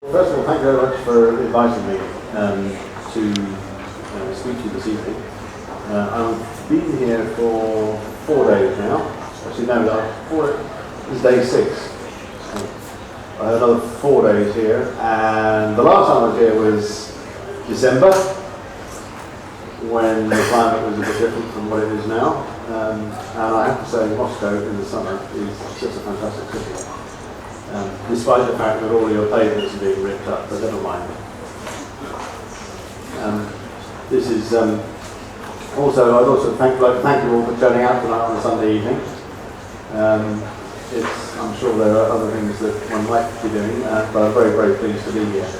First of all, thank you very much for inviting me to speak to you this evening. I've been here for 4 days now. Actually, no, this is day 6. I had another 4 days here, and the last time I was here was December, when the climate was a bit different from what it is now. And I have to say, Moscow in the summer is just a fantastic city. Despite the fact that all your pavements are being ripped up, but never mind. This is also, I'd also thank you all for turning out tonight on a Sunday evening. I'm sure there are other things that one might be doing, but I'm very, very pleased to be here.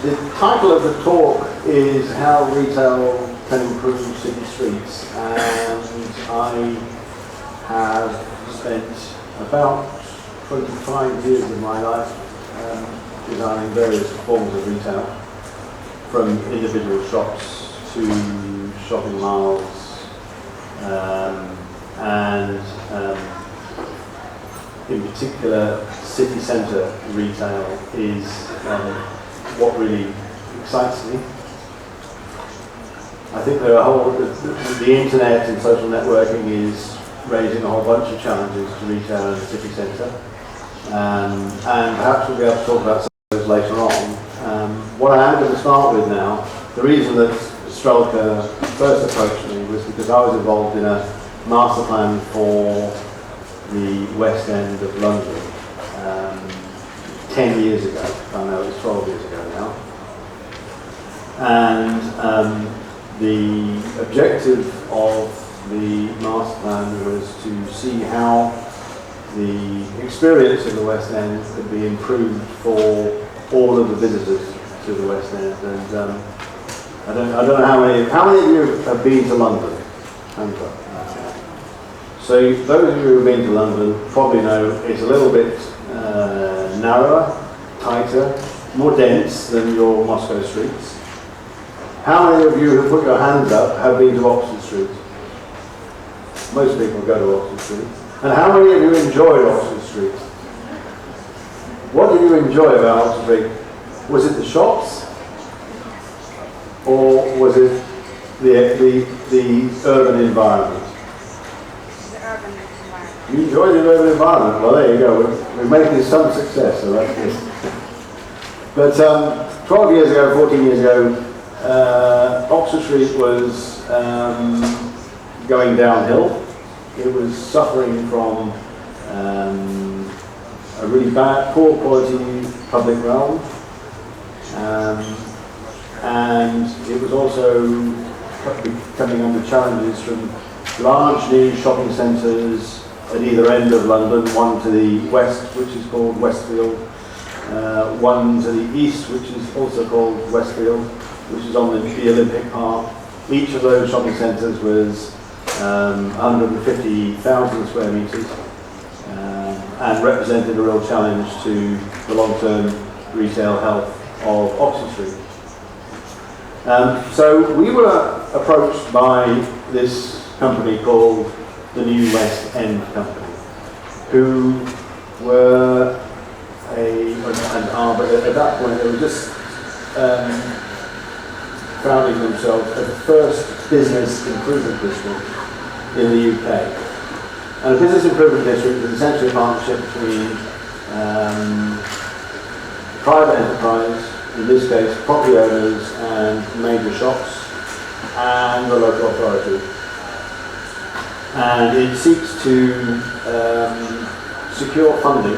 The title of the talk is How Retail Can Improve City Streets, and I have spent about 25 years of my life designing various forms of retail, from individual shops to shopping malls, and in particular city centre retail is what really excites me. I think the internet and social networking is raising a whole bunch of challenges to retail in the city centre. And perhaps we'll be able to talk about some of those later on. What I am going to start with now, the reason that Strelka first approached me was because I was involved in a master plan for the West End of London 10 years ago. I know it's 12 years ago now. And the objective of the master plan was to see how the experience of the West End could be improved for all of the visitors to the West End. And I don't know how many of you have been to London? Hands up. So those of you who have been to London probably know it's a little bit narrower, tighter, more dense than your Moscow streets. How many of you who put your hands up have been to Oxford Street? Most people go to Oxford Street. And how many of you enjoyed Oxford Street? What did you enjoy about Oxford Street? Was it the shops? Or was it the urban environment? The urban environment. You enjoyed the urban environment? Well, there you go. We're making some success, so that's good. But 12 years ago, 14 years ago, Oxford Street was going downhill. It was suffering from a really poor quality public realm, and it was also coming under challenges from large new shopping centres at either end of London, one to the west, which is called Westfield, one to the east, which is also called Westfield, which is on the Olympic Park. Each of those shopping centres was 150,000 square metres and represented a real challenge to the long-term retail health of Oxford Street. So we were approached by this company called the New West End Company, who were but at that point they were just founding themselves as the first business improvement district in the UK. And a business improvement district is essentially a partnership between private enterprise, in this case property owners and major shops, and the local authority. And it seeks to secure funding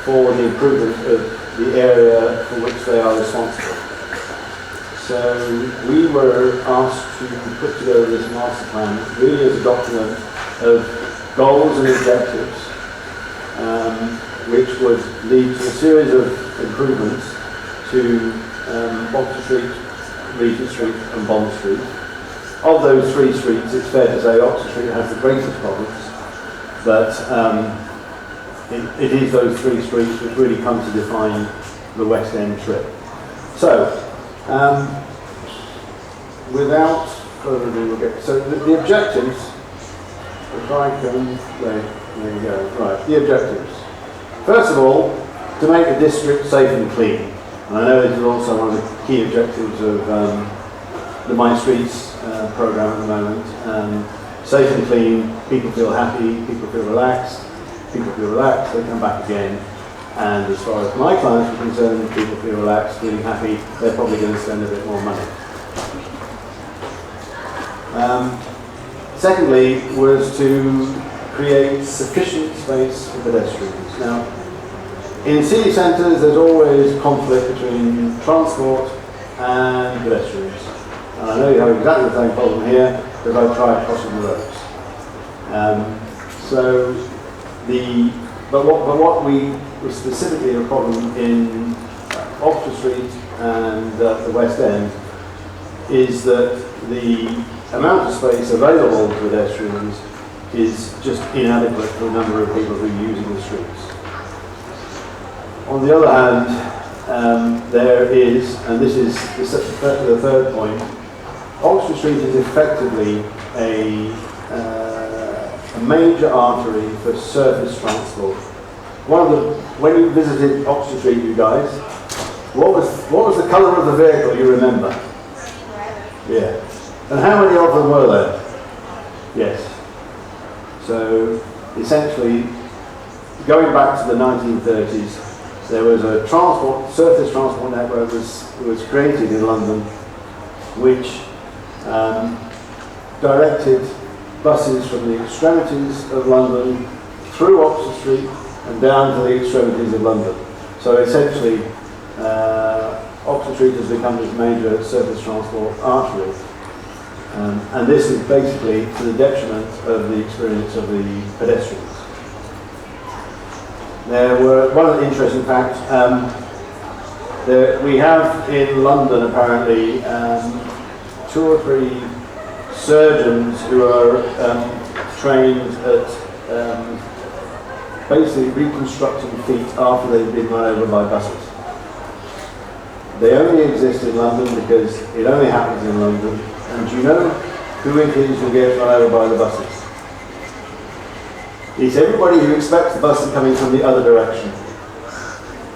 for the improvement of the area for which they are responsible. So we were asked to put together this master plan really as a document of goals and objectives, which would lead to a series of improvements to Oxford Street, Regent Street and Bond Street. Of those three streets, it's fair to say Oxford Street has the greatest problems, but it is those three streets which really come to define the West End trip. So, without further ado, we'll get so the objectives. If I can, there you go. Right, the objectives. First of all, to make the district safe and clean. And I know this is also one of the key objectives of the My Streets programme at the moment. Safe and clean, people feel happy, people feel relaxed, they come back again. And as far as my clients are concerned, people feel relaxed, feeling happy, they're probably going to spend a bit more money. Secondly, was to create sufficient space for pedestrians. Now, in city centres, there's always conflict between transport and pedestrians. And I know you have exactly the same problem here, because I've tried crossing the roads. But what we was specifically a problem in Oxford Street and the West End is that the amount of space available to pedestrians is just inadequate for the number of people who are using the streets. On the other hand, there is, and this is the third point, Oxford Street is effectively a major artery for surface transport. When you visited Oxford Street, you guys, what was the colour of the vehicle you remember? Yeah. And how many of them were there? Yes. So essentially, going back to the 1930s, there was a surface transport network was created in London, which directed buses from the extremities of London through Oxford Street and down to the extremities of London. So essentially, Oxford Street has become this major surface transport artery. And this is basically to the detriment of the experience of the pedestrians. One of the interesting facts, we have in London apparently 2 or 3 surgeons who are trained at basically reconstructing feet after they've been run over by buses. They only exist in London because it only happens in London. And do you know who it is who gets run over by the buses? It's everybody who expects the bus to come in from the other direction.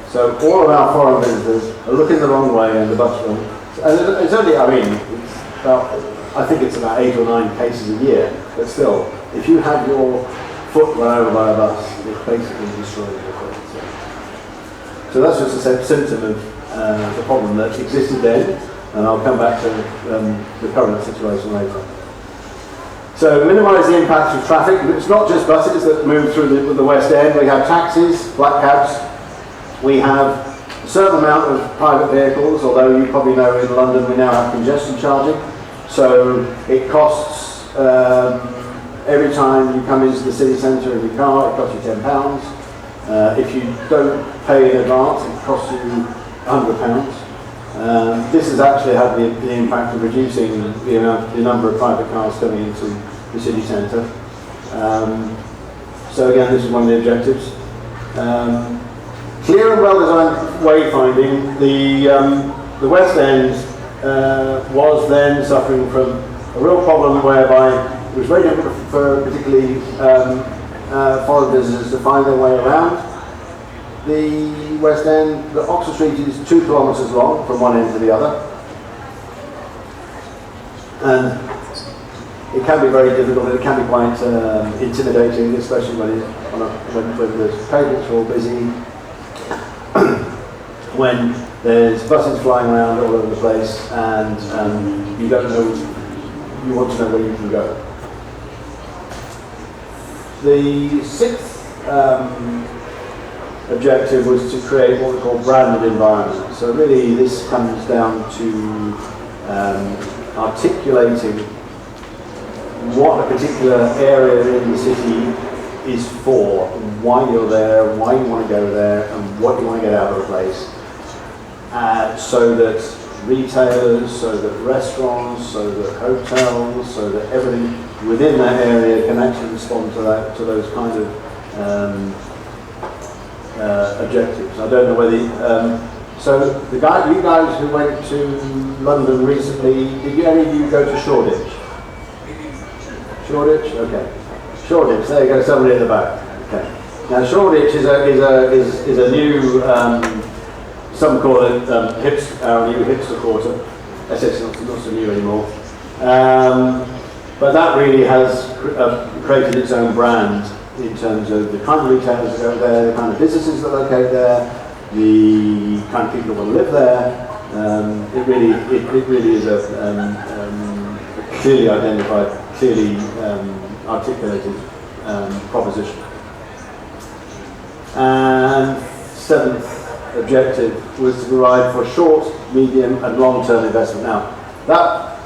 So all of our foreign visitors are looking the wrong way and the bus will. And it's only, I think it's about 8 or 9 cases a year, but still, if you have your foot run over by a bus, it basically destroys your foot. So that's just a symptom of the problem that existed then, and I'll come back to the current situation later. So minimise the impact of traffic. It's not just buses that move through the West End. We have taxis, black cabs. We have a certain amount of private vehicles, although you probably know in London we now have congestion charging. So it costs, every time you come into the city centre in your car, it costs you £10. If you don't pay in advance, it costs you £100. This has actually had the impact of reducing the number of private cars coming into the city centre. So again, this is one of the objectives. Clear and well-designed wayfinding. The West End was then suffering from a real problem whereby it was very difficult for particularly foreign visitors to find their way around the West End. The Oxford Street is 2 kilometres long from one end to the other, and it can be very difficult. It can be quite intimidating, especially when the pavements are all busy, when there's buses flying around all over the place, and you don't know. You want to know where you can go. The 6th objective was to create what we call branded environment. So really this comes down to articulating what a particular area in the city is for, why you're there, why you want to go there, and what you want to get out of the place. So that retailers, so that restaurants, so that hotels, so that everything within that area can actually respond to those kind of objectives. I don't know whether. So you guys who went to London recently, did any of you go to Shoreditch? Shoreditch, okay. Shoreditch, there you go, somebody in the back. Okay. Now Shoreditch is a new, some call it our new hipster quarter. It's not so new anymore. But that really has created its own brand in terms of the kind of retailers that go there, the kind of businesses that locate there, the kind of people that want to live there. It really is a clearly identified, clearly articulated proposition. And seventh objective was to provide for short, medium and long-term investment. Now, that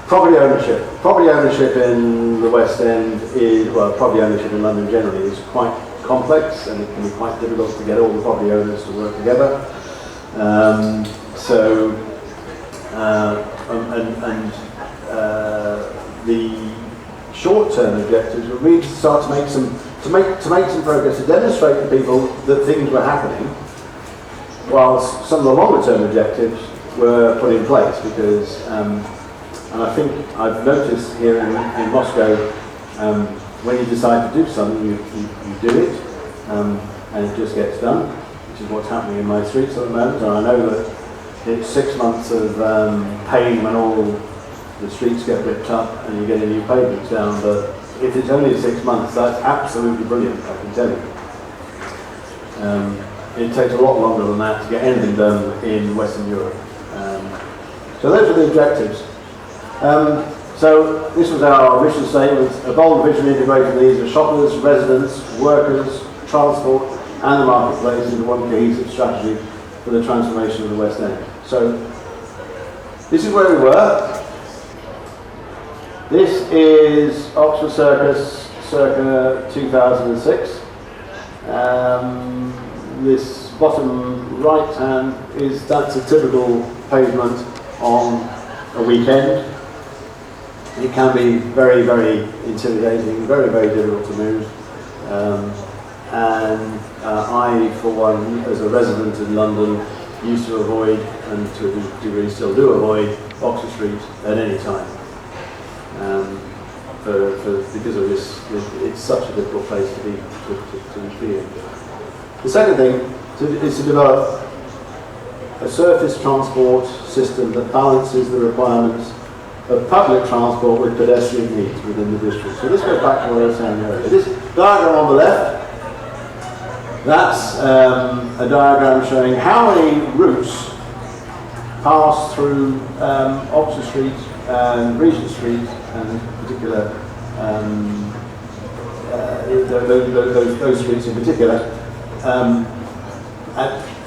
property ownership in the West End is, well, property ownership in London generally is quite complex, and it can be quite difficult to get all the property owners to work together. The short-term objectives were really to start to make some progress, to demonstrate to people that things were happening, whilst some of the longer-term objectives were put in place. Because, and I think I've noticed here in Moscow, when you decide to do something, you do it, and it just gets done, which is what's happening in my streets at the moment. And I know that it's 6 months of pain when all the streets get ripped up and you get new pavements down, but if it's only 6 months, that's absolutely brilliant, I can tell you. It takes a lot longer than that to get anything done in Western Europe. So those are the objectives. So this was our mission statement: a bold vision integrating the needs of shoppers, residents, workers, transport and the marketplace into one cohesive strategy for the transformation of the West End. So this is where we were. This is Oxford Circus circa 2006. This bottom right hand that's a typical pavement on a weekend. It can be very, very intimidating, very, very difficult to move. I, for one, as a resident in London, used to avoid, and to a degree still do avoid, Oxford Street at any time. Because of this, it's such a difficult place to be in. The second thing is to develop a surface transport system that balances the requirements of public transport with pedestrian needs within the district. So this goes back to what I was saying earlier. This diagram on the left, that's a diagram showing how many routes pass through Oxford Street and Regent Street, and in particular those streets in particular,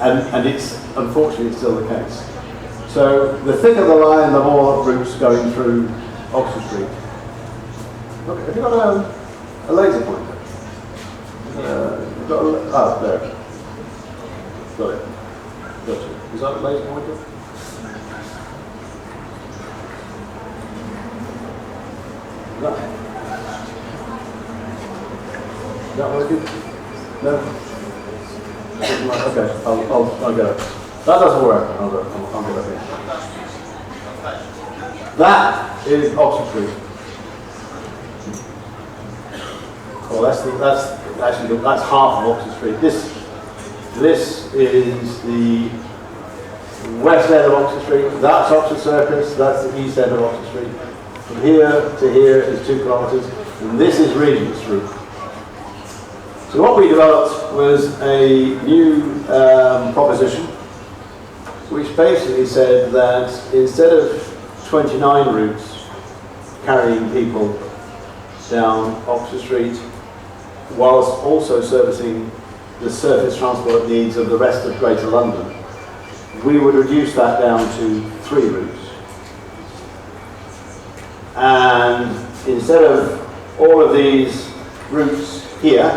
and it's unfortunately still the case. So the thicker the line, the more routes going through Oxford Street. Look, have you got a laser pointer? You've got there. Got it. Gotcha. Is that a laser pointer? No. Is that working? No? Okay, I'll get it. That doesn't work. I'll get it here. That is Oxford Street. Well, that's half of Oxford Street. This is the west end of Oxford Street. That's Oxford Circus. That's the east end of Oxford Street. From here to here is 2 kilometres, and this is Regent Street. So what we developed was a new proposition, which basically said that instead of 29 routes carrying people down Oxford Street, whilst also servicing the surface transport needs of the rest of Greater London, we would reduce that down to 3 routes. And instead of all of these routes here,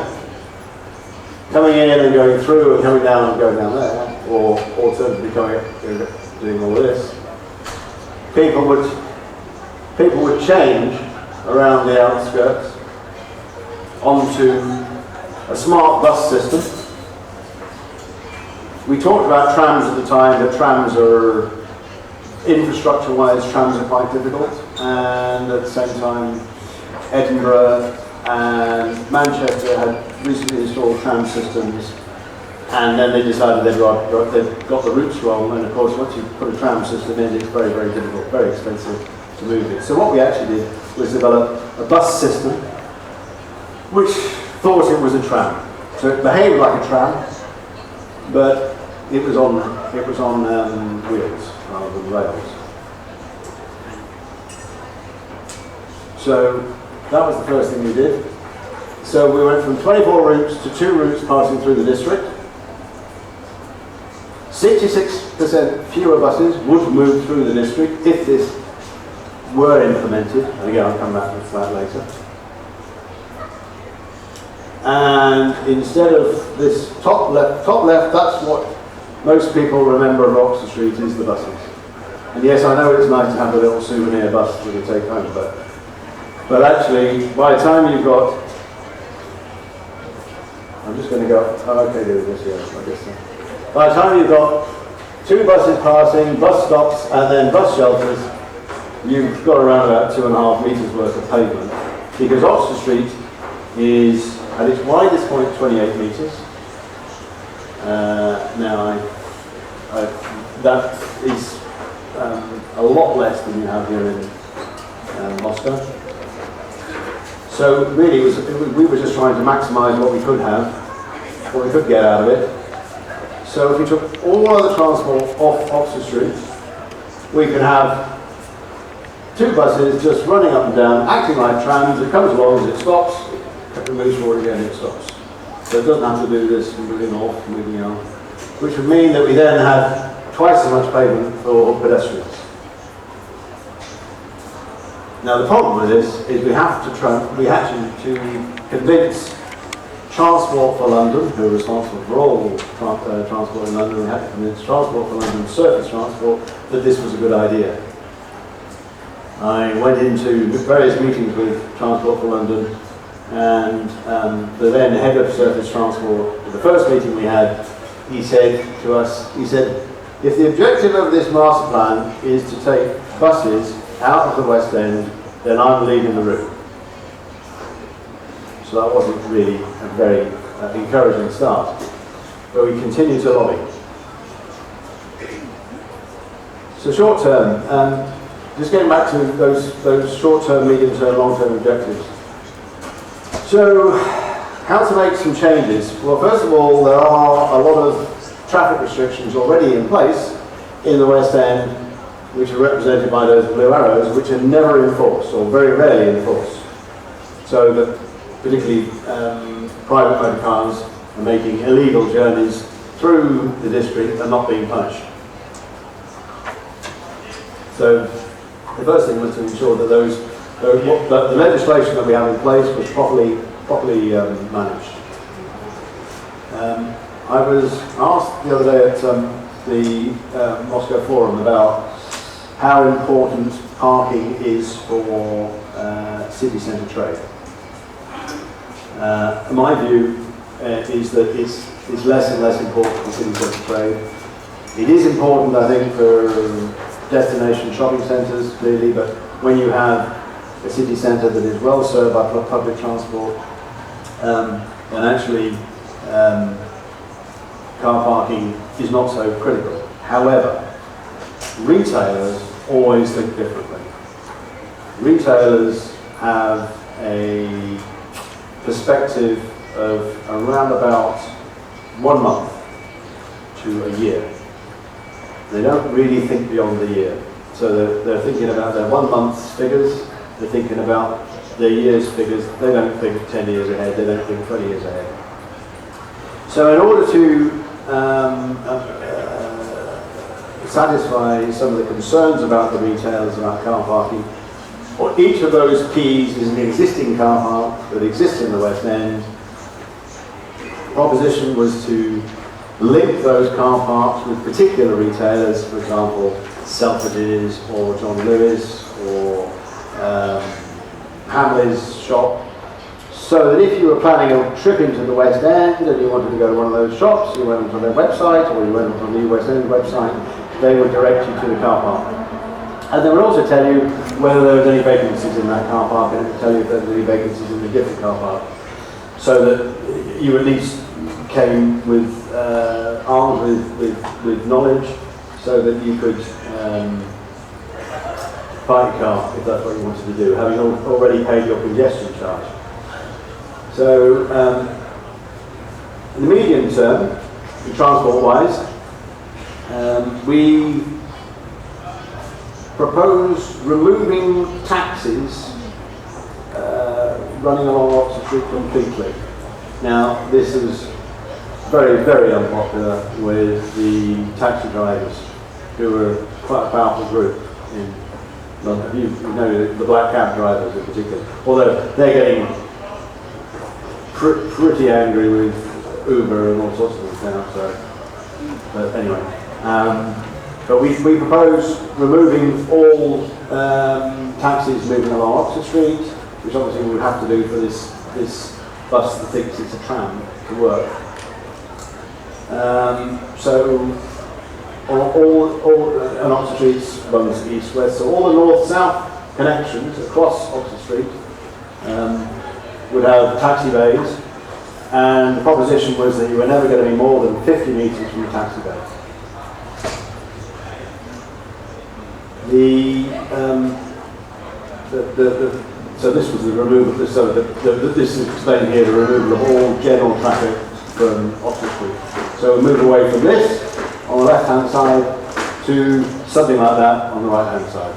coming in and going through and coming down and going down there, or alternatively coming up and doing all this, people would change around the outskirts onto a smart bus system. We talked about trams at the time, but trams are, infrastructure-wise, trams are quite difficult, and at the same time, Edinburgh and Manchester had recently installed tram systems, and then they decided they'd got the routes wrong, and of course once you put a tram system in, it's very, very difficult, very expensive to move it. So what we actually did was develop a bus system which thought it was a tram. So it behaved like a tram, but it was on wheels rather than rails. So that was the first thing we did. So we went from 24 routes to 2 routes passing through the district. 66% fewer buses would move through the district if this were implemented. And again, I'll come back to that later. And instead of this top left, that's what most people remember of Oxford Street is the buses. And yes, I know it's nice to have a little souvenir bus that you take home, but actually, by the time you've got, I'm just going to go, oh, okay, do this, yeah, I guess so. By the time you've got 2 buses passing, bus stops, and then bus shelters, you've got around about 2.5 metres worth of pavement, because Oxford Street is, at its widest point, 28 metres. Now, that is a lot less than you have here in Moscow. So really, we were just trying to maximise what we could have, what we could get out of it. So if we took all other transport off Oxford Street, we could have 2 buses just running up and down, acting like trams. It comes along, as it stops, it moves forward again, it stops. So it doesn't have to do this moving off, moving on, which would mean that we then had twice as much pavement for pedestrians. Now the problem with this is we had to convince Transport for London, who are responsible for all transport in London, we had to convince Transport for London Surface Transport that this was a good idea. I went into various meetings with Transport for London, and the then head of Surface Transport, the first meeting we had, he said to us, he said, if the objective of this master plan is to take buses out of the West End, then I'm leaving the route. So that wasn't really a very encouraging start. But we continued to lobby. So short term, just getting back to those short-term, medium-term, long-term objectives. So how to make some changes? Well, first of all, there are a lot of traffic restrictions already in place in the West End, which are represented by those blue arrows, which are never enforced, or very rarely enforced. So that particularly private motor cars are making illegal journeys through the district and not being punished. So the first thing was to ensure that the legislation that we have in place was properly managed. I was asked the other day at the Moscow Forum about how important parking is for city centre trade. My view is that it's less and less important for city centre trade. It is important, I think, for destination shopping centres, clearly, but when you have a city centre that is well served by public transport, then actually car parking is not so critical. However, retailers always think differently. Retailers have a perspective of around about 1 month to a year. They don't really think beyond the year. So they're thinking about their 1 month's figures, they're thinking about their year's figures. They don't think 10 years ahead, they don't think 20 years ahead. So in order to satisfy some of the concerns about the retailers about car parking, or each of those keys is an existing car park that exists in the West End. The proposition was to link those car parks with particular retailers, for example, Selfridges or John Lewis or Hamley's shop, so that if you were planning a trip into the West End and you wanted to go to one of those shops, you went onto their website or you went onto the West End website, they would direct you to the car park. And they would also tell you whether there was any vacancies in that car park, and it would tell you if there were any vacancies in a different car park. so that you at least came with armed with knowledge, so that you could park your car if that's what you wanted to do, having already paid your congestion charge. So in the medium term, transport-wise, we propose removing taxis running along Oxford Street completely. Now, this is very, very unpopular with the taxi drivers, who are quite a powerful group in London. You know the black cab drivers in particular, although they're getting pretty angry with Uber and all sorts of things now. So, but anyway, but we propose removing all taxis moving along Oxford Street, which obviously we would have to do for this bus that thinks it's a tram to work. So all and Oxford Street runs east-west, so all the north-south connections across Oxford Street would have taxi bays, and the proposition was that you were never going to be more than 50 metres from the taxi bay. So this was the removal. So this is explained here: the removal of all general traffic from Oxford Street. So we move away from this on the left-hand side to something like that on the right-hand side.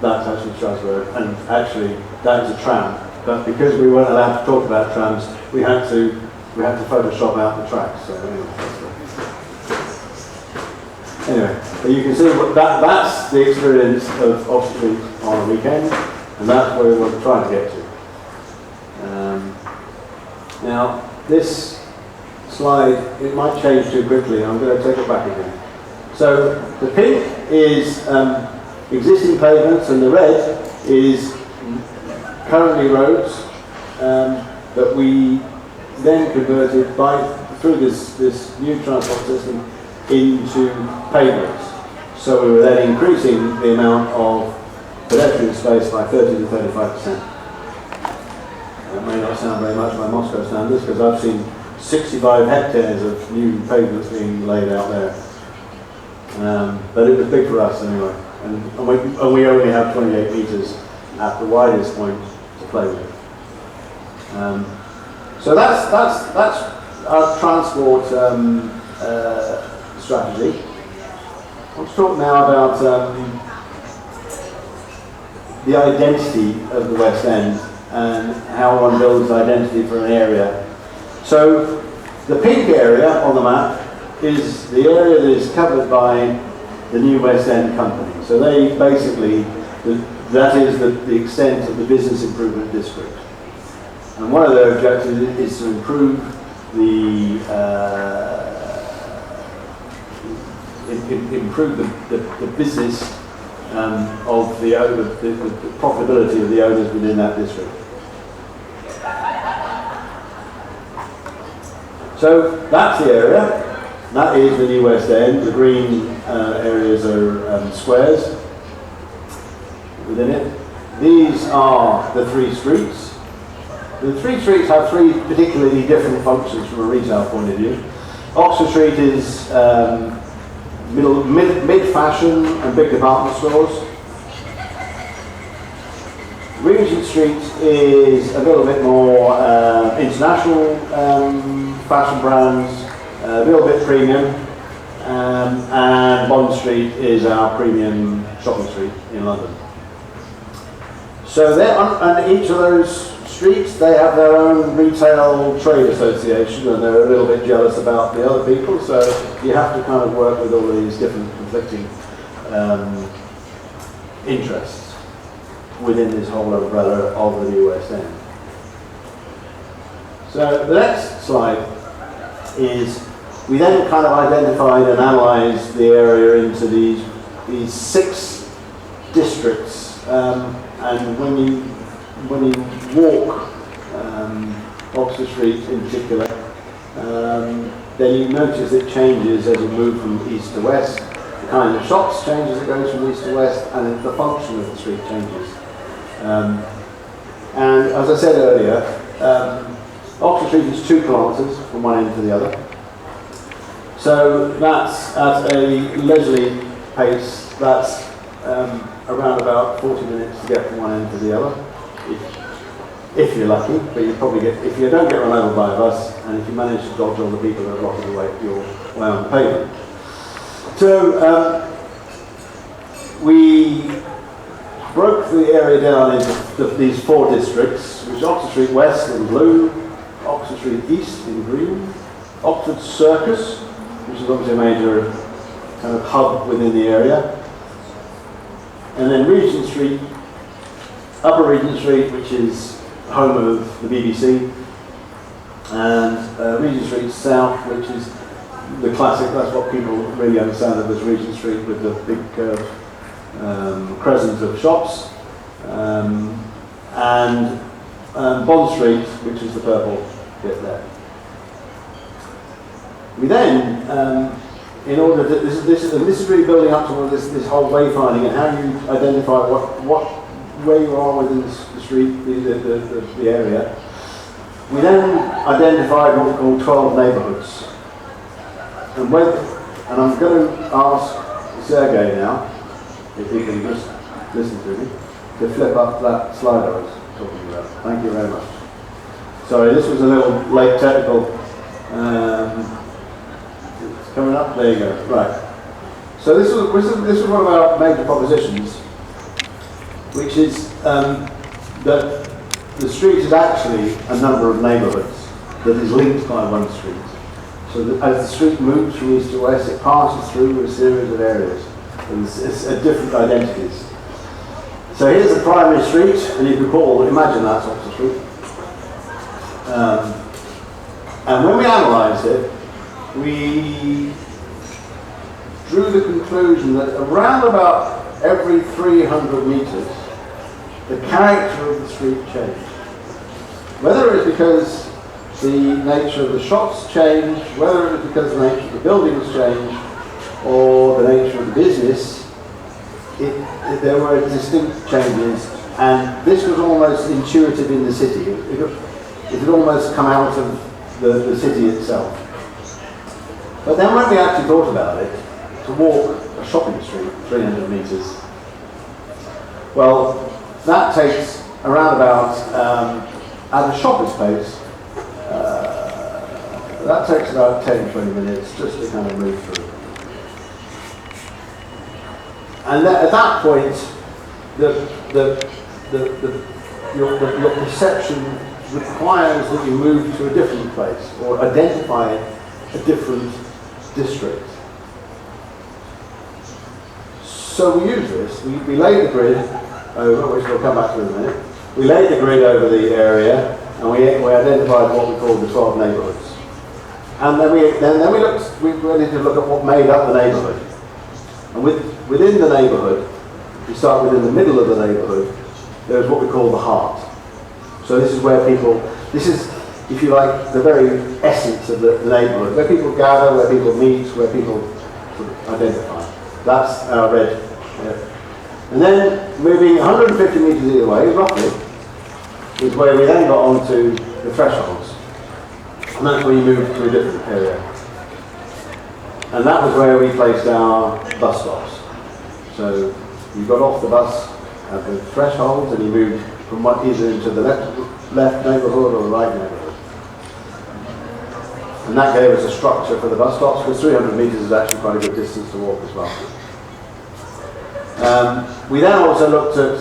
That's actually Strasbourg, and actually that is a tram. But because we weren't allowed to talk about trams, we had to Photoshop out the tracks. So anyway, but you can see that's the experience of Oxford Street on a weekend, and that's where we want to try to get to. Now, this slide, it might change too quickly. I'm going to take it back again. So the pink is existing pavements, and the red is currently roads that we then converted through this new transport system into pavements. So we were then increasing the amount of pedestrian space by 30 to 35%. That may not sound very much by Moscow standards, because I've seen 65 hectares of new pavements being laid out there. But it was big for us anyway. And we only have 28 metres at the widest point to play with. So that's our transport strategy. Let's talk now about the identity of the West End and how one builds identity for an area. So the pink area on the map is the area that is covered by the new West End company. So they basically, that is the extent of the business improvement district. And one of their objectives is to improve the business of the profitability of the owners within that district. So that's the area. That is the new West End. The green areas are squares within it. These are the three streets. The three streets have three particularly different functions from a retail point of view. Oxford Street is mid-fashion and big department stores. Regent Street is a little bit more international fashion brands, a little bit premium, and Bond Street is our premium shopping street in London. So and each of those streets, they have their own retail trade association, and they're a little bit jealous about the other people, so you have to kind of work with all these different conflicting interests within this whole umbrella of the new West End. So the next slide is, we then kind of identified and analysed the area into these 6 districts, and when you walk Oxford Street in particular, then you notice it changes as you move from east to west. The kind of shops change as it goes from east to west, and the function of the street changes. And as I said earlier, Oxford Street is 2 kilometres from one end to the other. So that's at a leisurely pace, that's around about 40 minutes to get from one end to the other, if you're lucky, but you probably get, if you don't get run over by a bus, and if you manage to dodge all the people that are blocking your way on the pavement. So we broke the area down into these 4 districts, which are Oxford Street West in blue, Oxford Street East in green, Oxford Circus, which is obviously a major kind of hub within the area, and then Regent Street, Upper Regent Street, which is home of the BBC, and Regent Street South, which is the classic, that's what people really understand of as Regent Street, with the big crescent of shops, and Bond Street, which is the purple bit there. We then, in order to, this is really building up to this whole wayfinding and how you identify where you are within the street, the area. We then identified what we call 12 neighbourhoods. And I'm going to ask Sergey now, if he can just listen to me, to flip up that slide I was talking about. Thank you very much. Sorry, this was a little late technical. It's coming up. There you go. Right. So this was one of our major propositions, which is that the street is actually a number of neighbourhoods that is linked by one street. So that as the street moves from east to west, it passes through a series of areas. And it's different identities. So here's the primary street, and you can imagine that's Oxford Street. And when we analysed it, we drew the conclusion that around about every 300 metres, the character of the street changed. Whether it's because the nature of the shops changed, whether it was because the nature of the buildings changed, or the nature of the business, there were distinct changes, and this was almost intuitive in the city. It had almost come out of the city itself. But then when we actually thought about it, to walk a shopping street 300 metres, well, that takes around about, at a shopper's pace, that takes about 10-20 minutes just to kind of move through. And at that point, your perception requires that you move to a different place or identify a different district. So we use this. We laid the grid over, which we'll come back to in a minute. We laid the grid over the area, and we identified what we call the 12 neighbourhoods. And then we ready to look at what made up the neighbourhood. And within the neighbourhood, we start within the middle of the neighbourhood, there's what we call the heart. So this is where this is, if you like, the very essence of the neighbourhood, where people gather, where people meet, where people sort of identify. That's our red. And then moving 150 metres either way, roughly, is where we then got onto the thresholds. And that's where you move to a different area. And that was where we placed our bus stops. So you got off the bus at the thresholds and you moved from either into the left neighbourhood or the right neighbourhood. And that gave us a structure for the bus stops, because 300 metres is actually quite a good distance to walk as well. We then also looked at,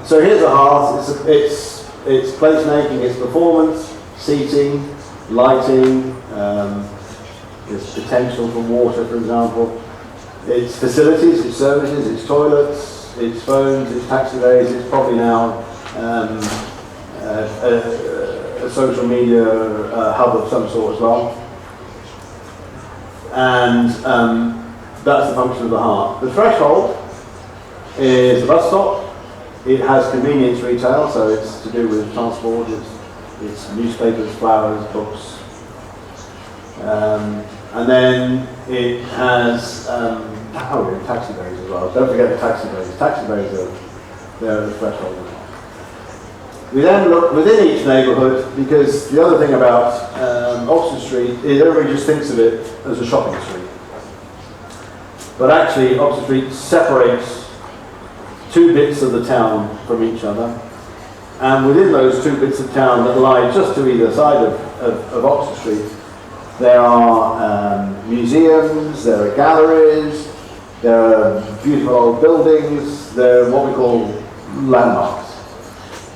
so here's the hearth, it's placemaking, it's performance, seating, lighting, its potential for water, for example, its facilities, its services, its toilets, its phones, its taxiways. It's probably now a social media hub of some sort as well. And that's the function of the heart. The threshold is the bus stop. It has convenience retail, so it's to do with transport, it's newspapers, flowers, books. And then it has taxi bays as well. Don't forget the taxi bays. Taxi bays are the threshold as well. We then look within each neighbourhood, because the other thing about Oxford Street is everybody just thinks of it as a shopping street. But actually, Oxford Street separates two bits of the town from each other. And within those two bits of town that lie just to either side of Oxford Street, there are museums, there are galleries, there are beautiful old buildings, there are what we call landmarks.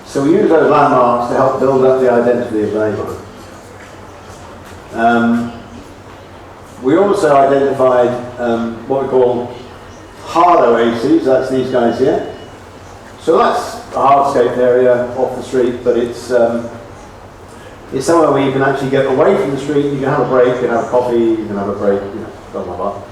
So we use those landmarks to help build up the identity of the neighbourhood. We also identified what we call hard oases, that's these guys here. So that's a hardscape area off the street, but it's somewhere where you can actually get away from the street, you can have a break, you can have a coffee, you can have a break, you know, blah blah blah.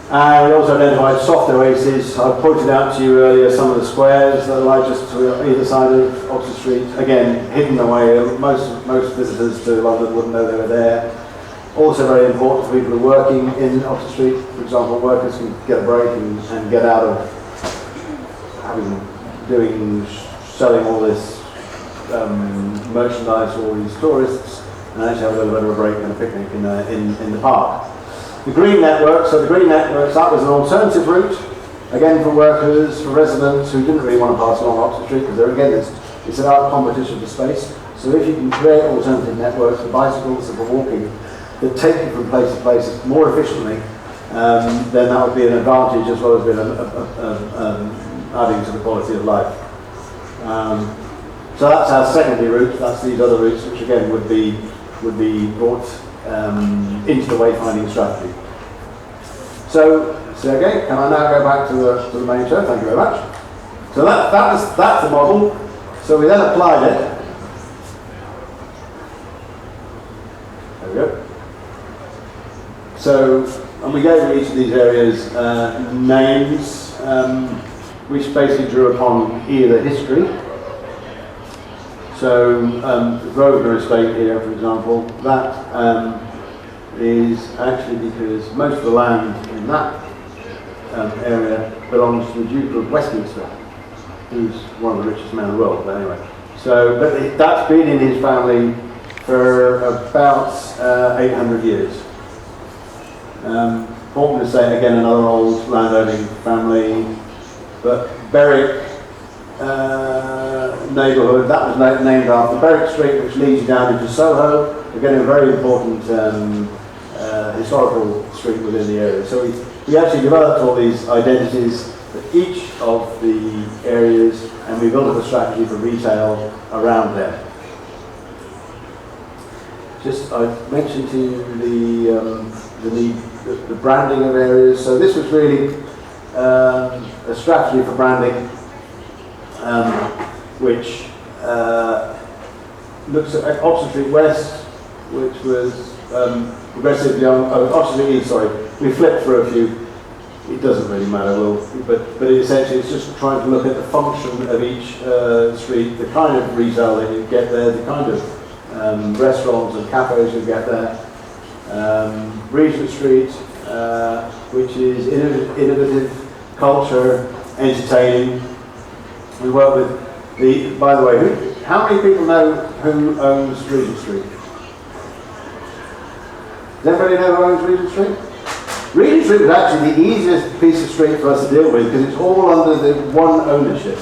And we also identified soft oases. I pointed out to you earlier some of the squares that lie just to either side of Oxford Street. Again, hidden away. Most visitors to London wouldn't know they were there. Also very important for people who are working in Oxford Street. For example, workers can get a break and get out of selling all this merchandise for all these tourists, and actually have a little bit of a break and a picnic in the park. The green network, that was an alternative route, again for workers, for residents who didn't really want to pass along Oxford Street, because again it's about competition for space. So if you can create alternative networks for bicycles and for walking that take you from place to place more efficiently, then that would be an advantage as well as being adding to the quality of life. So that's our secondary route. That's these other routes, which again would be brought into the wayfinding strategy. So, Sergey, can I now go back to the main show? Thank you very much. So that's the model. So we then applied it. There we go. So, and we gave each of these areas names, which basically drew upon either history. So, Grosvenor Estate here, for example, that is actually because most of the land in that area belongs to the Duke of Westminster, who's one of the richest men in the world, but anyway. So, but that's been in his family for about 800 years. Portland Estate, again, another old landowning family, but Berwick neighbourhood, that was named after Berwick Street, which leads you down into Soho, again a very important historical street within the area. So we actually developed all these identities for each of the areas, and we built up a strategy for retail around them. Just, I mentioned to you the branding of areas. So this was really a strategy for branding, which looks at Oxford Street West, which was progressive young. Oxford Street East, sorry. We flipped through a few. It doesn't really matter, but essentially it's just trying to look at the function of each street, the kind of retail that you get there, the kind of restaurants and cafes you get there. Regent Street, which is innovative, culture, entertaining. We work with by the way, how many people know who owns Regent Street? Does everybody know who owns Regent Street? Regent Street was actually the easiest piece of street for us to deal with because it's all under the one ownership.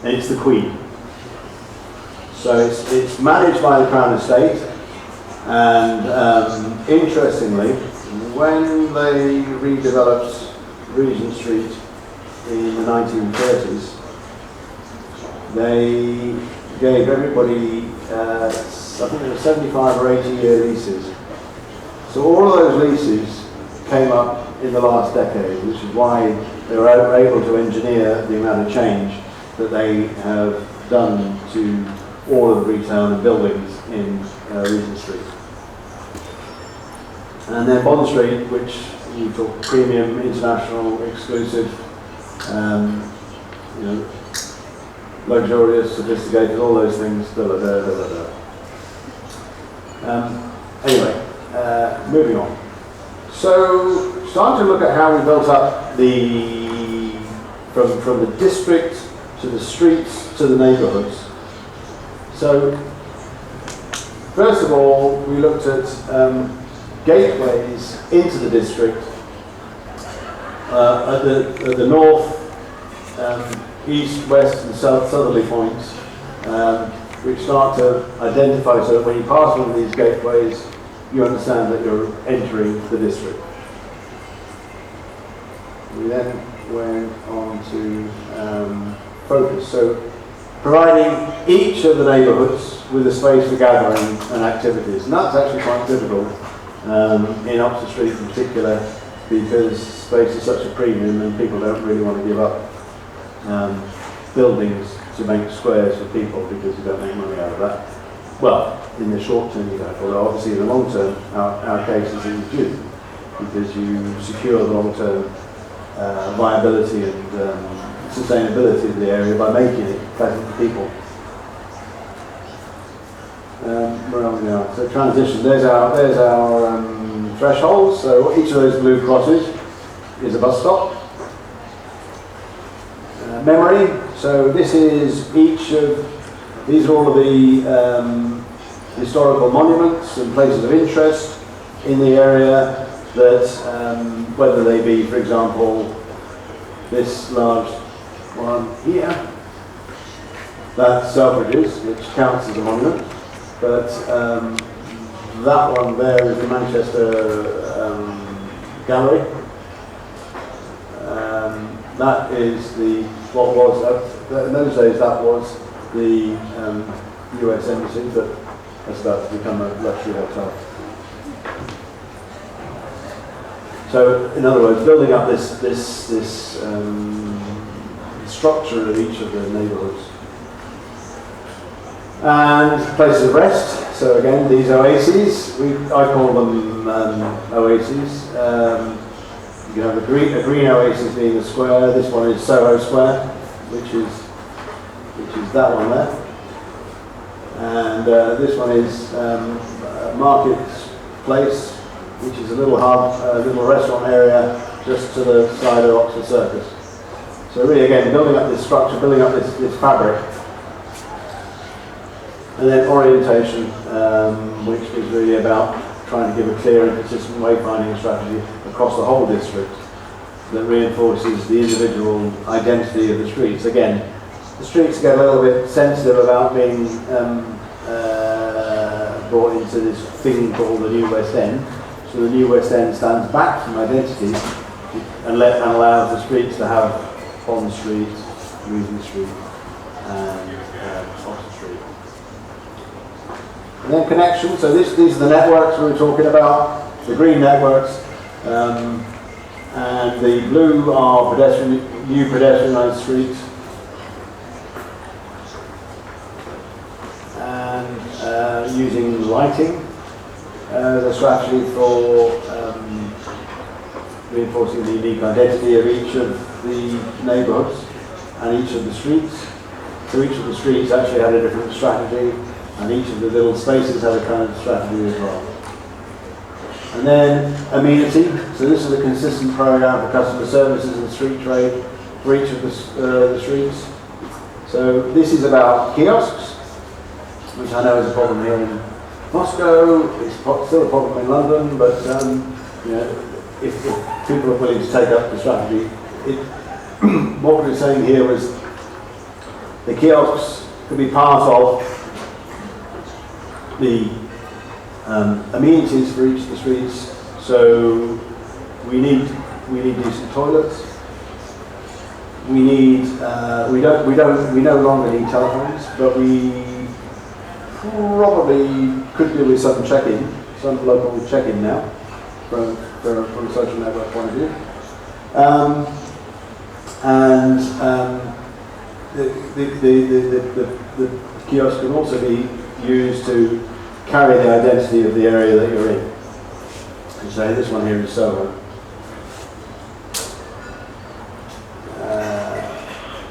And it's the Queen. So it's managed by the Crown Estate, and interestingly, when they redeveloped Regent Street in the 1930s, they gave everybody, I think there were 75 or 80-year leases. So all of those leases came up in the last decade, which is why they were able to engineer the amount of change that they have done to all of the retail and buildings in Regent Street. And then Bond Street, which you talk premium, international, exclusive, luxurious, sophisticated, all those things. Anyway, moving on. So, starting to look at how we built up from the district to the streets, to the neighbourhoods. So, first of all, we looked at gateways into the district at the north, east, west and southerly points, which start to identify, so that when you pass one of these gateways, you understand that you're entering the district. We then went on to focus, so providing each of the neighbourhoods with a space for gathering and activities. And that's actually quite difficult in Oxford Street in particular, because space is such a premium and people don't really want to give up buildings to make squares for people, because you don't make money out of that. Well, in the short term you don't, although obviously in the long term our case is in June, because you secure the long term viability and sustainability of the area by making it pleasant for people. Where are we now? So transition, there's our thresholds. So each of those blue crosses is a bus stop. Memory, so these are all of the historical monuments and places of interest in the area that, whether they be, for example, this large one here, that's Selfridges, which counts as a monument, but that one there is the Manchester Gallery. That is in those days that was the US Embassy, but that's about to become a luxury hotel. So, in other words, building up this structure of each of the neighbourhoods. And places of rest. So again, these oases, I call them oases. You can have a green oasis being a square. This one is Soho Square, which is that one there. And this one is Market Place, which is a little hub, a little restaurant area just to the side of Oxford Circus. So really, again, building up this structure, building up this fabric. And then orientation, which was really about trying to give a clear and consistent wayfinding strategy across the whole district that reinforces the individual identity of the streets. Again, the streets get a little bit sensitive about being brought into this thing called the New West End. So the New West End stands back from identity and allows the streets to have Bond Street, Regent Street, and Oxford Street. And then connection. So these are the networks we were talking about. The green networks, and the blue are new pedestrianised streets. And using lighting as a strategy for reinforcing the unique identity of each of the neighbourhoods and each of the streets. So each of the streets actually had a different strategy, and each of the little spaces had a kind of strategy as well. And then amenity. So this is a consistent program for customer services and street trade for each of the streets. So this is about kiosks, which I know is a problem here in Moscow. It's still a problem in London, but if people are willing to take up the strategy, what we were saying here was the kiosks could be part of the amenities for each of the streets. So we need decent toilets. We no longer need telephones, but we probably could do with some check-in, some local check-in now, from a social network point of view. The kiosk can also be used to carry the identity of the area that you're in. And say this one here is Soho.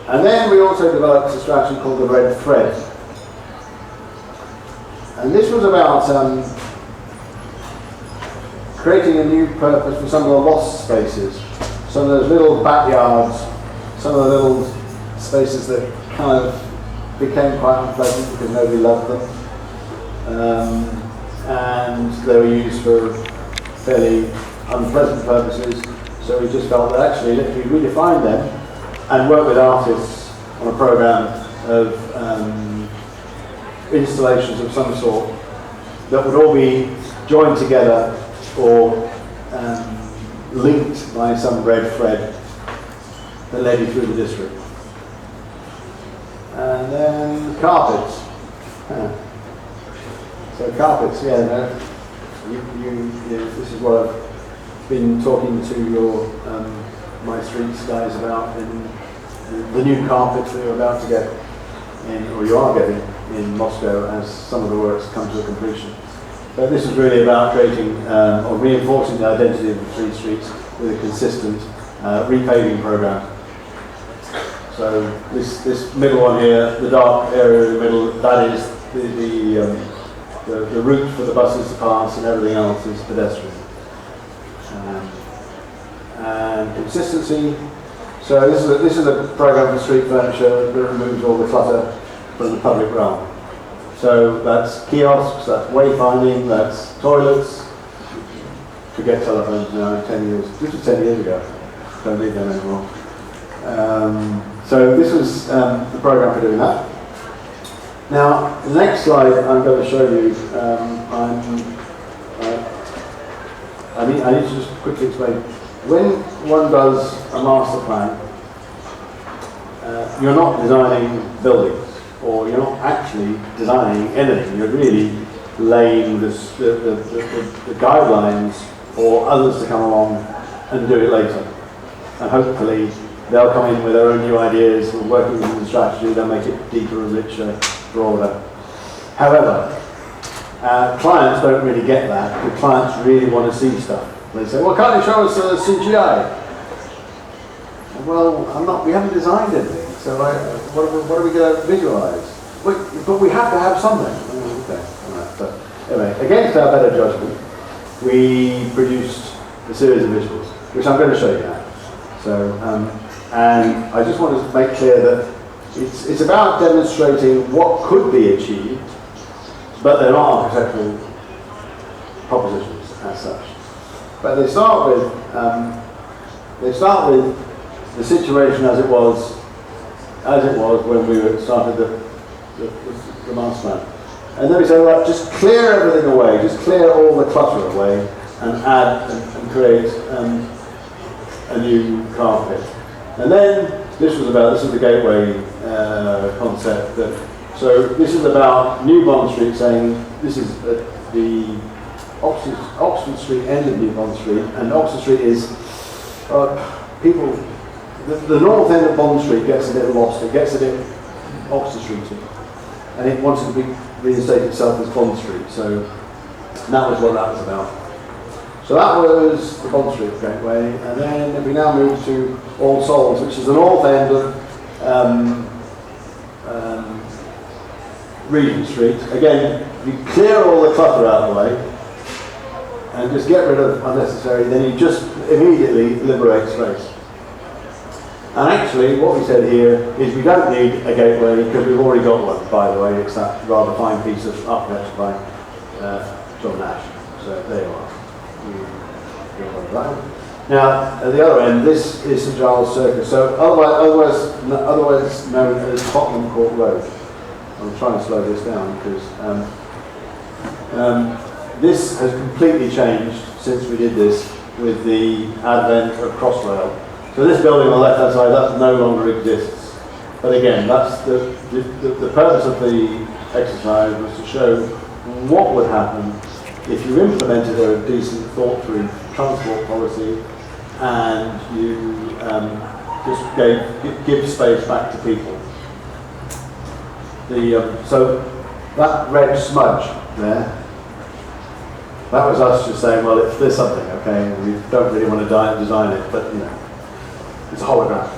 And then we also developed a strategy called the Red Thread. And this was about creating a new purpose for some of the lost spaces, some of those little backyards, some of the little spaces that kind of became quite unpleasant because nobody loved them. And they were used for fairly unpleasant purposes, so we just felt that actually if we redefine them and work with artists on a program of installations of some sort that would all be joined together or linked by some red thread that led you through the district. And then carpets. So carpets, yeah, no, this is what I've been talking to your my streets guys about in the new carpets that you're about to get in, or you are getting in Moscow as some of the works come to a completion. But this is really about creating or reinforcing the identity of the three streets with a consistent repaving program. So this middle one here, the dark area in the middle, that is the route for the buses to pass, and everything else is pedestrian. And consistency. So this is a program for street furniture that removes all the clutter from the public realm. So that's kiosks, that's wayfinding, that's toilets. Forget telephones now, 10 years. This was 10 years ago. Don't need them anymore. So this was the program for doing that. Now, the next slide I'm going to show you, I need to just quickly explain. When one does a master plan, you're not designing buildings, or you're not actually designing anything. You're really laying the guidelines for others to come along and do it later. And hopefully they'll come in with their own new ideas, and working with the strategy, they'll make it deeper and richer, broader. However, clients don't really get that. The clients really want to see stuff. They say, well, can't you show us CGI? Well, we haven't designed anything, so what are we going to visualize? But we have to have something. Okay. All right. But anyway, against our better judgment, we produced a series of visuals, which I'm going to show you now. So, and I just want to make clear that it's about demonstrating what could be achieved, but they're not architectural propositions as such. But they start with the situation as it was when we started the master plan. And then we say, well, just clear everything away, just clear all the clutter away, and add and create a new carpet. And then this is the gateway concept. So this is about New Bond Street, saying this is the Oxford Street end of New Bond Street, and Oxford Street is people. The north end of Bond Street gets a bit lost. It gets a bit Oxford Street, and it wanted to reinstate itself as Bond Street. So that was what that was about. So that was the Bond Street gateway, and then we now move to All Souls, which is the north end of Regent Street. Again, you clear all the clutter out of the way and just get rid of unnecessary, then you just immediately liberate space. And actually, what we said here is we don't need a gateway because we've already got one, by the way. It's that rather fine piece of architecture by John Nash. So there you are. Now, at the other end, this is St Giles Circus, so otherwise known as Tottenham Court Road. I'm trying to slow this down because this has completely changed since we did this with the advent of Crossrail. So this building on the left-hand side, that no longer exists. But again, that's the purpose of the exercise was to show what would happen if you implemented a decent, thought-through transport policy and you just give space back to people. So that red smudge there, that was us just saying, well, there's something, okay, we don't really want to design it, but it's a hologram.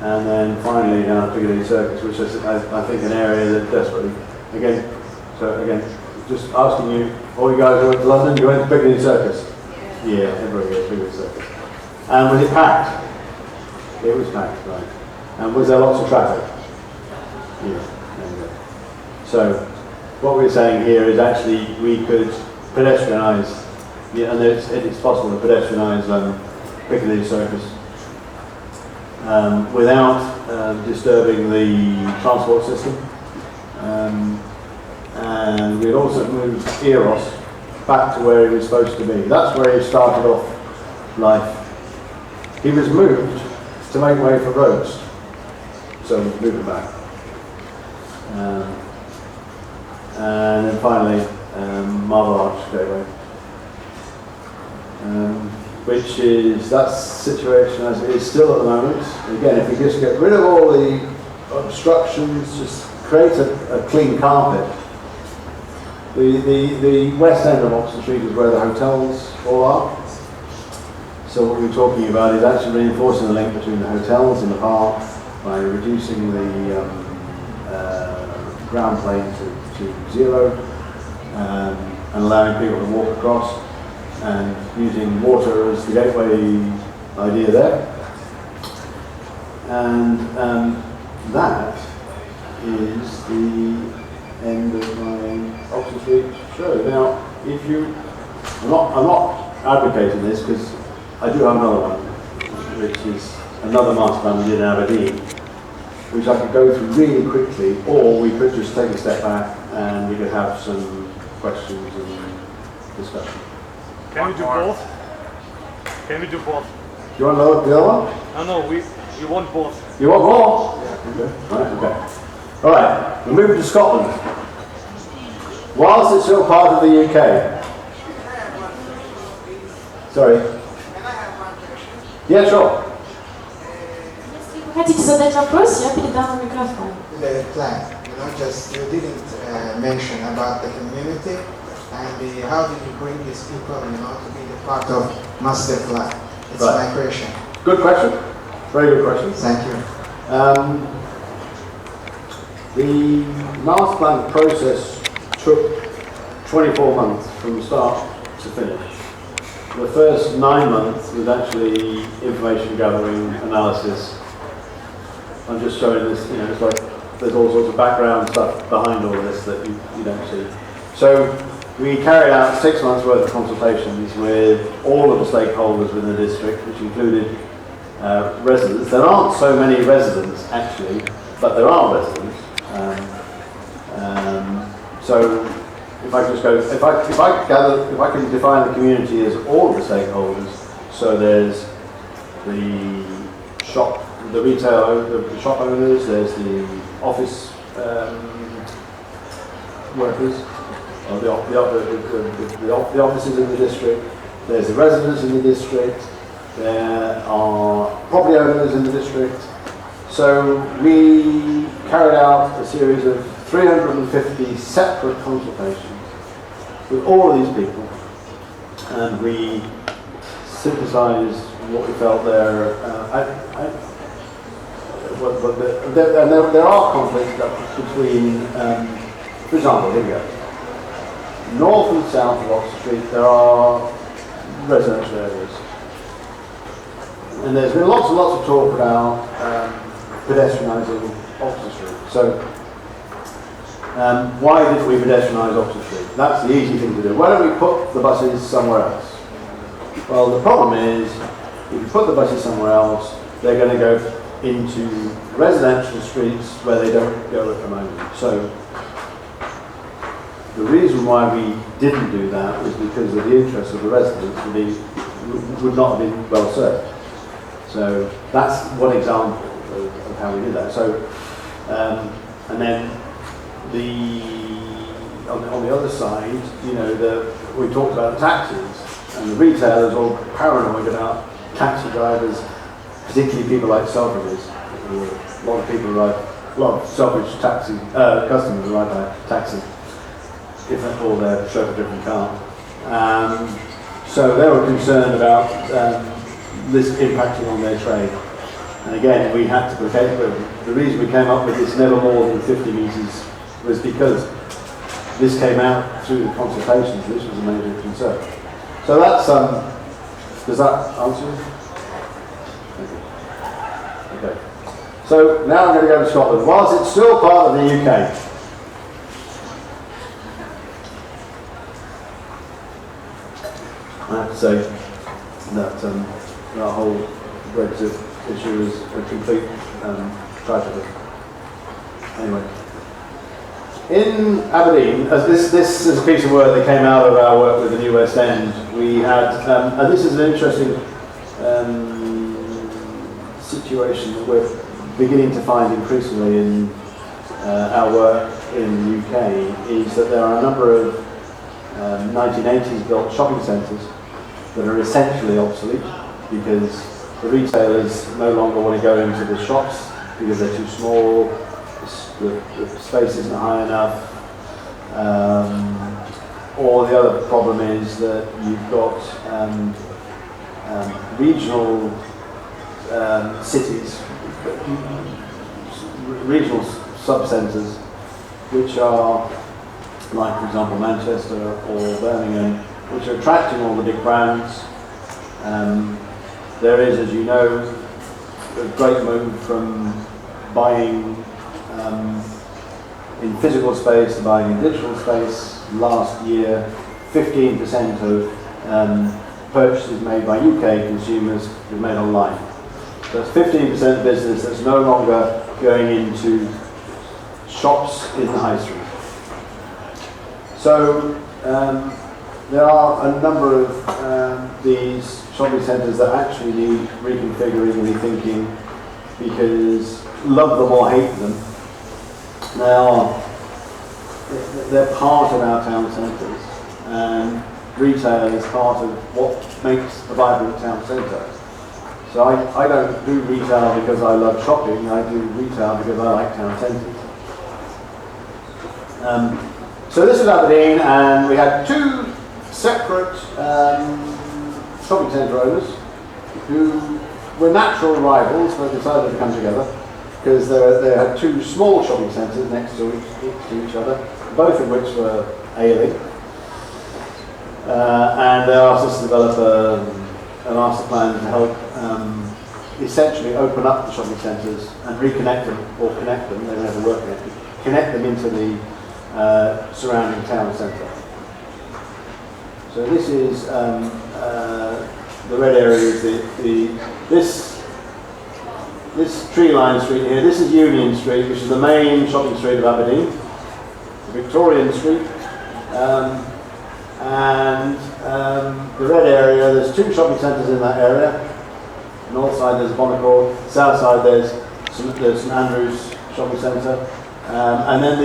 And then finally down at Piccadilly Circus, which is, I think, an area that desperately, again, just asking you, all you guys who went to London, you went to Piccadilly Circus? Yeah, everybody goes to Piccadilly Circus. And was it packed? It was packed, right. And was there lots of traffic? Yeah. So what we're saying here is actually we could pedestrianise, and it's possible to pedestrianise Piccadilly Circus without disturbing the transport system. And we'd also moved Eros back to where he was supposed to be. That's where he started off life. He was moved to make way for roads, so we moved him back. And then finally, Marble Arch Gateway, which is that situation as it is still at the moment. Again, if we just get rid of all the obstructions, just create a clean carpet. The west end of Oxford Street is where the hotels all are. So what we're talking about is actually reinforcing the link between the hotels and the park by reducing the ground plane to zero and allowing people to walk across and using water as the gateway idea there. And that is the end of my Oxford Street show. Now, if you, I'm not advocating this because I do have another one, which is another master plan we did in Aberdeen, which I could go through really quickly, or we could just take a step back and we could have some questions and discussion. Can we do both? Can we do both? Do you want to know the other one? No, we want both. You want more? Yeah. Okay. Right, okay. All right, we're moving to Scotland. Whilst it's still part of the UK. Sorry. Can I have one question? Yeah, sure. Если вы хотите задать вопрос, я передам вам микрофон. The plan, just you didn't mention about the community and how did you bring these people, to be the part of master plan? It's Right. my question. Good question. Very good question. Thank you. The master plan process took 24 months from start to finish. The first 9 months was actually information gathering, analysis. I'm just showing this, it's like there's all sorts of background stuff behind all of this that you don't see. So we carried out 6 months worth of consultations with all of the stakeholders within the district, which included residents. There aren't so many residents actually, but there are residents. So if I just go, if I can define the community as all of the stakeholders, so there's the shop, the retail, the shop owners, there's the office workers, or the offices in the district, there's the residents in the district, there are property owners in the district. So we carried out a series of 350 separate consultations with all of these people, and we synthesized what we felt there. There are conflicts between, for example, here we go. North and south of Oxford Street, there are residential areas. And there's been lots and lots of talk about pedestrianising Oxford Street. So, why didn't we pedestrianise Oxford Street? That's the easy thing to do. Why don't we put the buses somewhere else? Well, the problem is, if you put the buses somewhere else, they're going to go into residential streets where they don't go at the moment. So, the reason why we didn't do that was because of the interests of the residents would not have been well served. So that's one example of how we did that. So, and then on the other side, we talked about taxis, and the retailers are all paranoid about taxi drivers, particularly people like Selfridges. A lot of Selfridge taxi customers ride by taxi, if not all they're chauffeur different car. So they were concerned about this impacting on their trade. And again, we had to protect them. The reason we came up with this never more than 50 metres was because this came out through the consultations. This was a major concern. So that's, does that answer? So now I'm going to go to Scotland. Whilst it's still part of the UK, I have to say that that whole Brexit issue is a complete tragedy. Anyway, in Aberdeen, as this is a piece of work that came out of our work with the New West End. We had, and this is an interesting situation that we're beginning to find increasingly in our work in the UK, is that there are a number of 1980s built shopping centres that are essentially obsolete because the retailers no longer want to go into the shops because they're too small, the space isn't high enough, or the other problem is that you've got regional cities, regional sub-centres, which are, like for example Manchester or Birmingham, which are attracting all the big brands. There is, as you know, a great move from buying in physical space to buying in digital space. Last year, 15% of purchases made by UK consumers were made online. So that's 15% business that's no longer going into shops in the high street. So there are a number of these shopping centres that actually need reconfiguring and rethinking because love them or hate them, they're part of our town centres, and retail is part of what makes a vibrant town centre. So I don't do retail because I love shopping, I do retail because I like town centres. So this is Aberdeen, and we had two separate shopping centre owners who were natural rivals but decided to come together because they had two small shopping centres next to each other, both of which were ailing. And they asked us to develop a master plan to help essentially open up the shopping centres and reconnect them, or connect them, they never were connected, connect them into the surrounding town centre. So this is the red area is this tree-lined street here. This is Union Street, which is the main shopping street of Aberdeen, Victorian Street, and the red area. There's two shopping centres in that area. North side there's Bonnecourt, south side there's St Andrews shopping centre, and then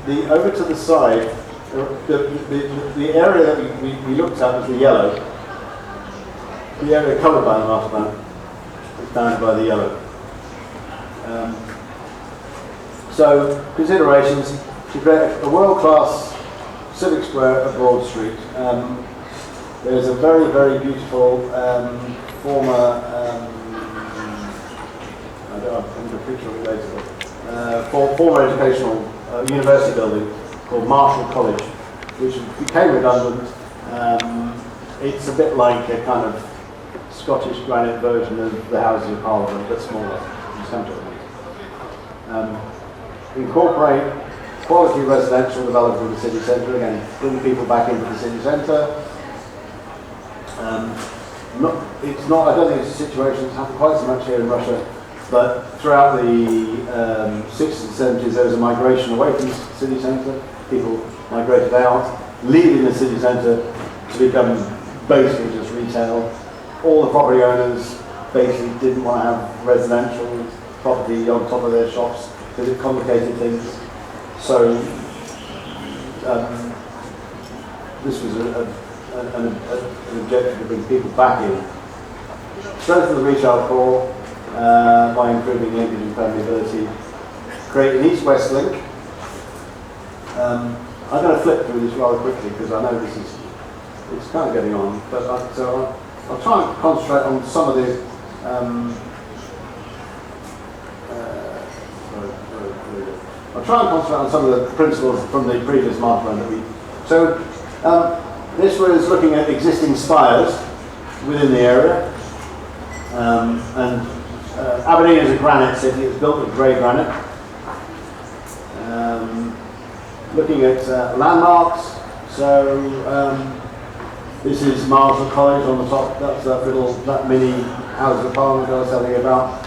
the over to the side, the area that we looked at was the yellow. The area covered by the master plan is bounded by the yellow. So considerations to create a world-class civic square at Broad Street. There's a very, very beautiful former, I'm going to picture it later, former educational university building called Marshall College, which became redundant. It's a bit like a kind of Scottish granite version of the Houses of Parliament, but smaller. Incorporate quality residential development in the city centre, again, bring people back into the city centre. I don't think it's a situation that's happened quite so much here in Russia, but throughout the 60s and 70s there was a migration away from the city centre. People migrated out, leaving the city centre to become basically just retail. All the property owners basically didn't want to have residential property on top of their shops because it complicated things. So this was an objective to bring people back in. Strengthen the retail core by improving linkage and permeability. Create an east-west link. I'm going to flip through this rather quickly because I know it's kind of getting on, but I'll try and concentrate on some of the I'll try and concentrate on some of the principles from the previous master plan that we. So this was looking at existing spires within the area, and Aberdeen is a granite city. It's built with grey granite. Looking at landmarks, so this is Marshall College on the top. That's that mini House of Parliament I was telling you about.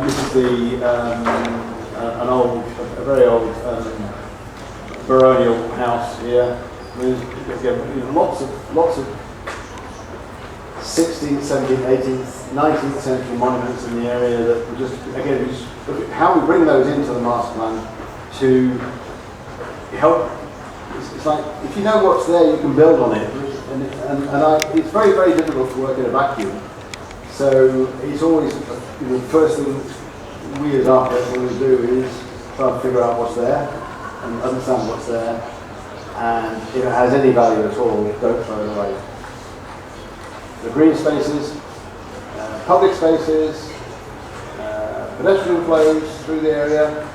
This is a very old baronial house here. There's lots of 16th, 17th, 18th, 19th century monuments in the area that we just look at how we bring those into the master plan to help. It's like, if you know what's there, you can build on it. It's very, very difficult to work in a vacuum. So it's always, the first thing we as architects always do is try to figure out what's there and understand what's there. And if it has any value at all, don't throw it away. The green spaces, public spaces, pedestrian flows through the area,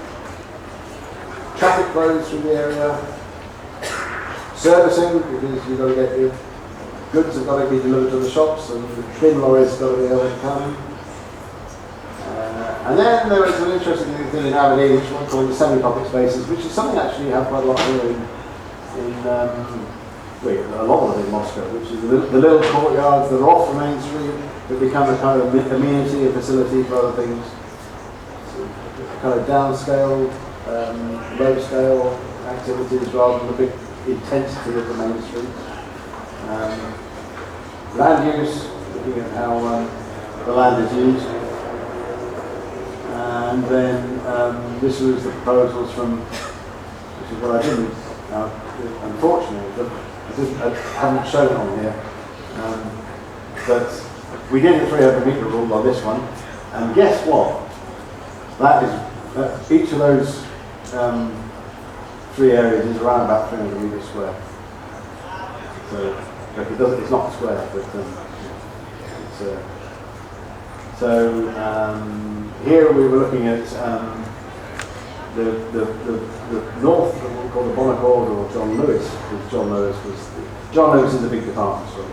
traffic flows through the area, servicing, because you've got to get your goods have got to be delivered to the shops, and the bin lorries have got to be able to come. And then there was an interesting thing in Aberdeen, which we call the semi-public spaces, which is something actually you have quite a lot here a lot of it in Moscow, which is the little courtyards that are off the main street that become a kind of amenity, a facility for other things. So kind of downscale, low-scale activities rather than the big intensity of the main street. Land use, looking at how the land is used. And then this was the proposals from, which is what I didn't, unfortunately, but I haven't shown it on here. But we did a 300 metre rule on this one, and guess what? That is, each of those three areas is around about 300 metres square. So it's not square, but here we were looking at the north, what we call the Bonaccord or John Lewis, because John Lewis is a big department store.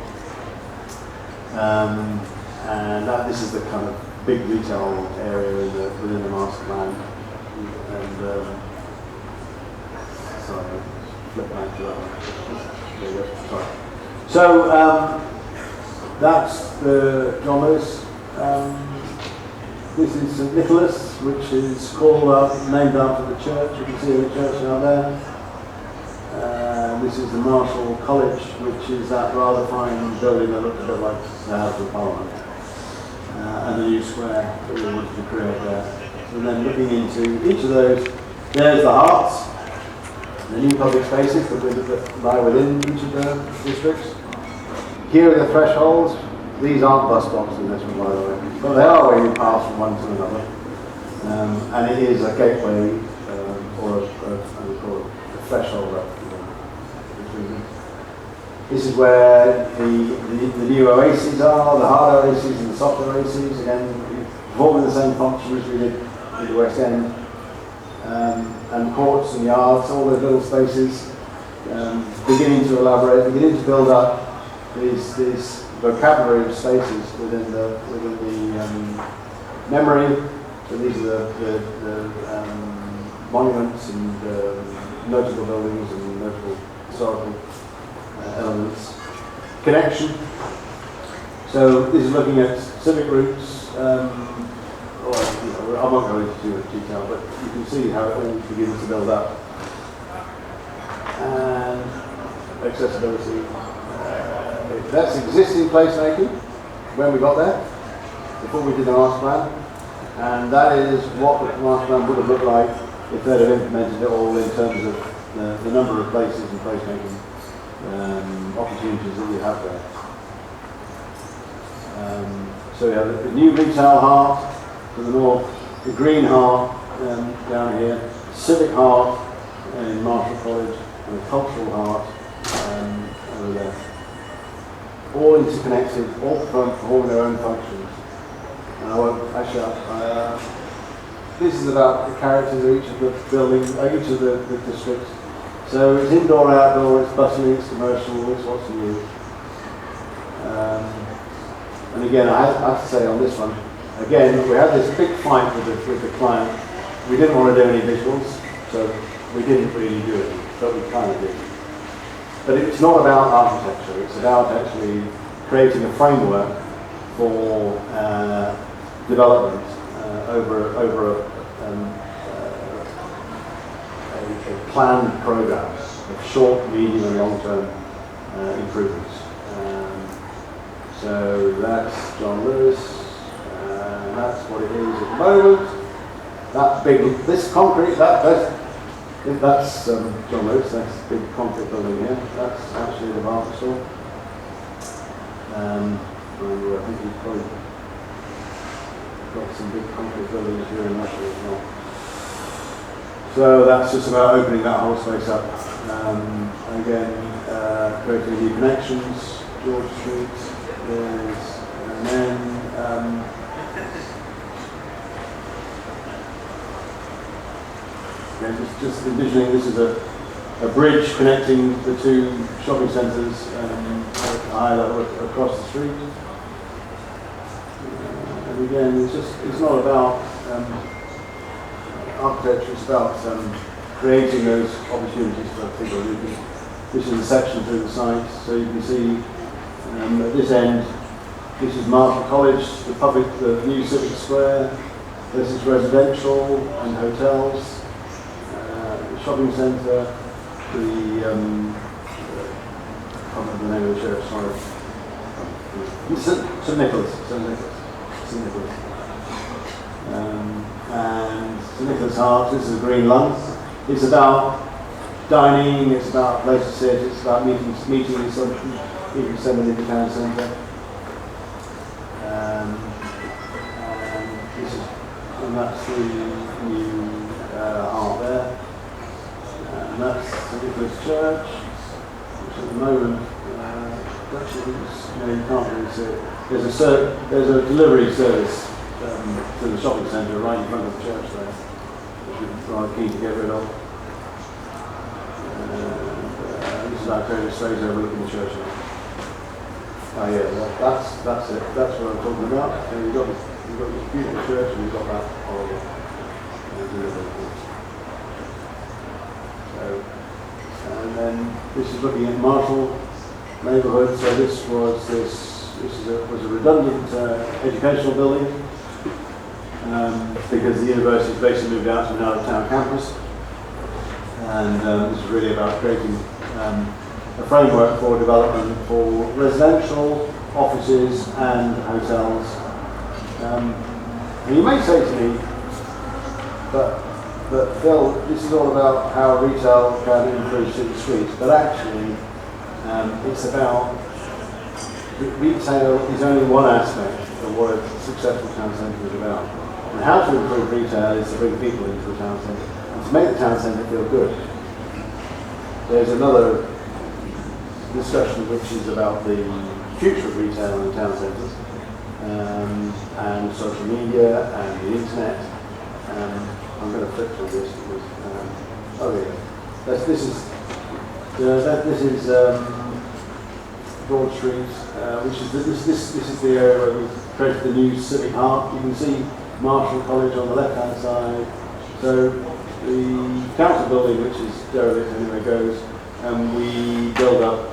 And this is the kind of big retail area within the master plan. And sorry, flip back to that one. There you go. Sorry. So that's the John Lewis. This is St Nicholas, which is named after the church. You can see the church down there. This is the Marshall College, which is that rather fine building that looks a bit like the House of Parliament. And the new square that we wanted to create there. And then looking into each of those, there's the hearts, the new public spaces that lie within each of the districts. Here are the thresholds. These aren't bus stops in this one, by the way, but they are where you pass from one to another. And it is a gateway, or a threshold up. This is where the new oases are, the hard oases and the soft oases, again, performing the same function as we did in the West End. And courts and yards, all those little spaces, beginning to elaborate, beginning to build up these vocabulary of spaces within the memory. So these are the monuments and notable buildings and notable historical elements. Connection. So this is looking at civic routes. I won't go into too much detail, but you can see how it all begins to build up. And accessibility. That's existing placemaking when we got there, before we did the master plan. And that is what the master plan would have looked like if they'd have implemented it all in terms of the number of places and placemaking opportunities that you have there. So we have the new retail heart to the north, the green heart down here, civic heart in Marshall College, and the cultural heart over there. All interconnected, all performing their own functions. And I won't this is about the characters of each of the buildings, each of the districts. So it's indoor, outdoor, it's bustling, it's commercial, it's what's new. And again, I have to say on this one, again, we had this big fight with the client. We didn't want to do any visuals, so we didn't really do it, but we kind of did. But it's not about architecture, it's about actually creating a framework for development over a planned program of short, medium and long-term improvements. So that's John Lewis, and that's what it is at the moment. That big, this concrete, that's John Lewis, that's the big concrete building here. That's actually the department store. I think he's probably got some big concrete buildings here in Russia as well. So that's just about opening that whole space up. Again, creating new connections, George Street, and then again, just envisioning this is a bridge connecting the two shopping centres at a high level across the street. And again, it's not about architecture, it's about creating those opportunities for people. This is a section through the site, so you can see at this end, this is Marshall College, the new Civic Square. This is residential and hotels, the shopping centre, I can't remember the name of the church, sorry. St Nicholas. And St Nicholas Heart, this is a green lung. It's about dining, it's about place to sit, it's about meetings, people sending in the town centre. And that's the new art there. And that's St Nicholas Church, which at the moment, actually, you can't really see it. There's a delivery service to the shopping centre right in front of the church there, which we're rather keen to get rid of. This is our Curtis Strays overlooking the church now. Oh yeah, that's it. That's what I'm talking about. So you've got this beautiful church and you've got that horrible delivery. So, and then this is looking at Marshall neighbourhood. So this was a redundant educational building because the university's basically moved out to an out-of-town campus, and this is really about creating a framework for development for residential, offices, and hotels. And you may say to me, but Phil, this is all about how retail can improve city streets, but actually it's about retail is only one aspect of what a successful town centre is about. And how to improve retail is to bring people into the town centre and to make the town centre feel good. There's another discussion which is about the future of retail in town centres and social media and the internet. I'm going to flip through this because this is Broad Street, which is this is the area where we created the new Civic Heart. You can see Marshall College on the left-hand side. So the council building, which is derelict anyway, goes, and we build up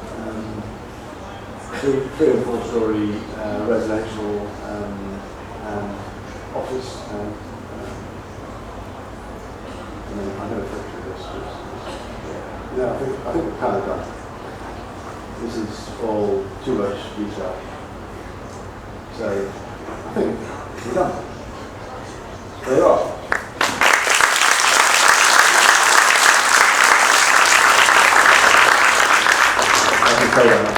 3 and 4 story residential and office. And then I'm going to flip through this. I think we're kind of done. This is all too much detail. So I think we're done. There you are. I can say that now.